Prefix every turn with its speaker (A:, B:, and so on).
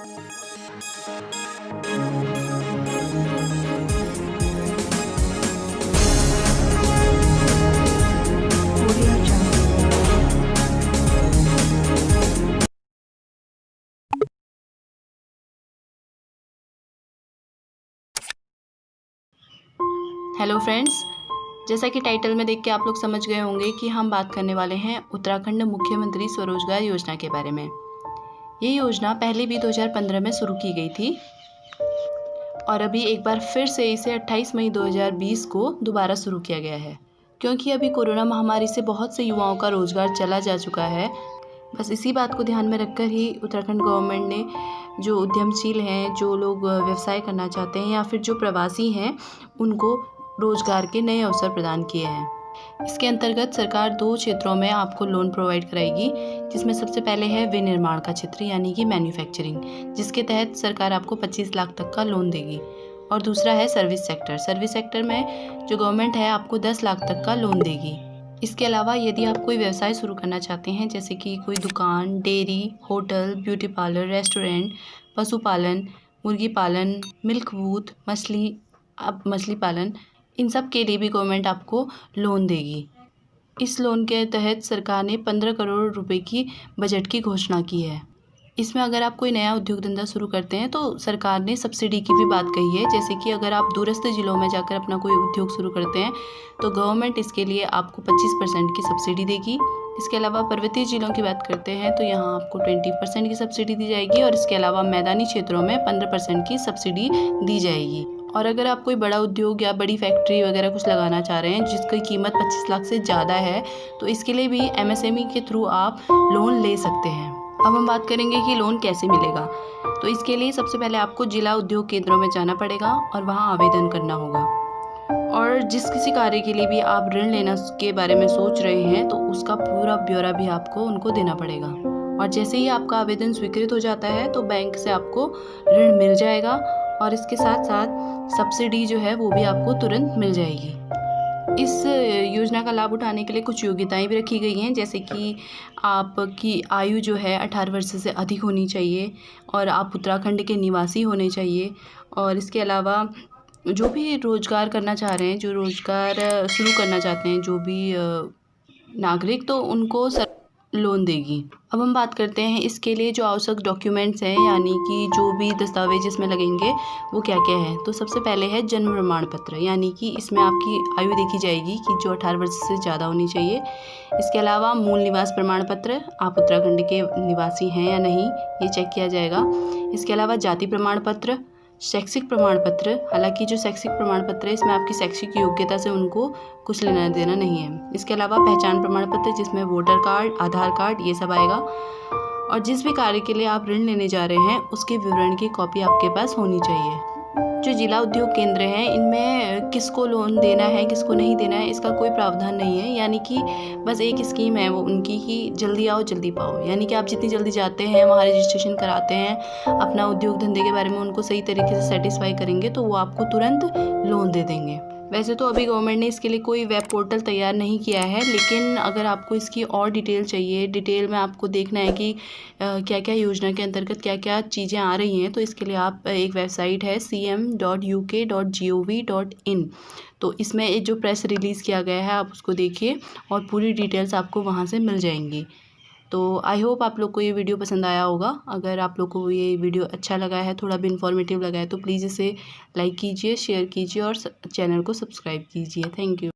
A: Hello friends, जैसा कि title में देख के आप लोग समझ गए होंगे कि हम बात करने वाले हैं उत्तराखंड मुख्यमंत्री स्वरोजगार योजना के बारे में। ये योजना पहले भी 2015 में शुरू की गई थी और अभी एक बार फिर से इसे 28 मई 2020 को दोबारा शुरू किया गया है, क्योंकि अभी कोरोना महामारी से बहुत से युवाओं का रोजगार चला जा चुका है। बस इसी बात को ध्यान में रखकर ही उत्तराखंड गवर्नमेंट ने जो उद्यमशील हैं, जो लोग व्यवसाय करना चाहते हैं या फिर जो प्रवासी हैं, उनको रोजगार के नए अवसर प्रदान किए हैं। इसके अंतर्गत सरकार 2 क्षेत्रों में आपको लोन प्रोवाइड कराएगी, जिसमें सबसे पहले है विनिर्माण का क्षेत्र यानी कि मैन्युफैक्चरिंग, जिसके तहत सरकार आपको 25 लाख तक का लोन देगी। और दूसरा है सर्विस सेक्टर। सर्विस सेक्टर में जो गवर्नमेंट है आपको 10 लाख तक का लोन देगी। इसके अलावा यदि आप कोई व्यवसाय शुरू करना चाहते हैं, जैसे कि कोई दुकान, dairy, hotel, beauty parlour, restaurant, पशुपालन, मुर्गी पालन, मिल्क बूथ, मछली पालन, इन सब के लिए भी गवर्नमेंट आपको लोन देगी। इस लोन के तहत सरकार ने 15 करोड़ रुपए की बजट की घोषणा की है। इसमें अगर आप कोई नया उद्योग धंधा शुरू करते हैं तो सरकार ने सब्सिडी की भी बात कही है, जैसे कि अगर आप दूरस्थ जिलों में जाकर अपना कोई उद्योग शुरू करते हैं तो गवर्नमेंट इसके लिए आपको 25% की सब्सिडी देगी। इसके अलावा पर्वतीय जिलों की बात करते हैं तो यहाँ आपको 20% की सब्सिडी दी जाएगी और इसके अलावा मैदानी क्षेत्रों में 15% की सब्सिडी दी जाएगी। और अगर आप कोई बड़ा उद्योग या बड़ी फैक्ट्री वगैरह कुछ लगाना चाह रहे हैं जिसकी कीमत 25 लाख से ज़्यादा है, तो इसके लिए भी MSME के थ्रू आप लोन ले सकते हैं। अब हम बात करेंगे कि लोन कैसे मिलेगा। तो इसके लिए सबसे पहले आपको जिला उद्योग केंद्रों में जाना पड़ेगा और वहाँ आवेदन करना होगा। और जिस किसी कार्य के लिए भी आप ऋण लेना के बारे में सोच रहे हैं तो उसका पूरा ब्यौरा भी आपको उनको देना पड़ेगा। और जैसे ही आपका आवेदन स्वीकृत हो जाता है तो बैंक से आपको ऋण मिल जाएगा और इसके साथ साथ सब्सिडी जो है वो भी आपको तुरंत मिल जाएगी। इस योजना का लाभ उठाने के लिए कुछ योग्यताएं भी रखी गई हैं, जैसे कि आपकी आयु जो है 18 वर्ष से अधिक होनी चाहिए और आप उत्तराखंड के निवासी होने चाहिए। और इसके अलावा जो भी रोज़गार करना चाह रहे हैं, जो रोज़गार शुरू करना चाहते हैं, जो भी नागरिक, तो उनको लोन देगी। अब हम बात करते हैं इसके लिए जो आवश्यक डॉक्यूमेंट्स हैं, यानी कि जो भी दस्तावेज इसमें लगेंगे वो क्या क्या है। तो सबसे पहले है जन्म प्रमाण पत्र, यानी कि इसमें आपकी आयु देखी जाएगी कि जो 18 वर्ष से ज़्यादा होनी चाहिए। इसके अलावा मूल निवास प्रमाण पत्र, आप उत्तराखंड के निवासी हैं या नहीं, ये चेक किया जाएगा। इसके अलावा जाति प्रमाण पत्र, शैक्षिक प्रमाण पत्र, हालांकि जो शैक्षिक प्रमाण पत्र है इसमें आपकी शैक्षिक योग्यता से उनको कुछ लेना देना नहीं है। इसके अलावा पहचान प्रमाण पत्र, जिसमें वोटर कार्ड, आधार कार्ड, ये सब आएगा। और जिस भी कार्य के लिए आप ऋण लेने जा रहे हैं उसके विवरण की कॉपी आपके पास होनी चाहिए। जो जिला उद्योग केंद्र हैं इनमें किसको लोन देना है, किसको नहीं देना है, इसका कोई प्रावधान नहीं है, यानी कि बस एक स्कीम है वो उनकी कि जल्दी आओ जल्दी पाओ। यानी कि आप जितनी जल्दी जाते हैं, वहाँ रजिस्ट्रेशन कराते हैं, अपना उद्योग धंधे के बारे में उनको सही तरीके से सेटिस्फाई करेंगे तो वो आपको तुरंत लोन दे देंगे। वैसे तो अभी गवर्नमेंट ने इसके लिए कोई वेब पोर्टल तैयार नहीं किया है, लेकिन अगर आपको इसकी और डिटेल चाहिए, डिटेल में आपको देखना है कि क्या क्या योजना के अंतर्गत क्या क्या चीज़ें आ रही हैं, तो इसके लिए आप एक वेबसाइट है cm.uk.gov.in, तो इसमें जो प्रेस रिलीज़ किया गया है आप उसको देखिए और पूरी डिटेल्स आपको वहाँ से मिल जाएंगी। तो आई होप आप लोग को ये वीडियो पसंद आया होगा। अगर आप लोग को ये वीडियो अच्छा लगा है, थोड़ा भी इन्फॉर्मेटिव लगा है, तो प्लीज़ इसे लाइक कीजिए, शेयर कीजिए और चैनल को सब्सक्राइब कीजिए। Thank you.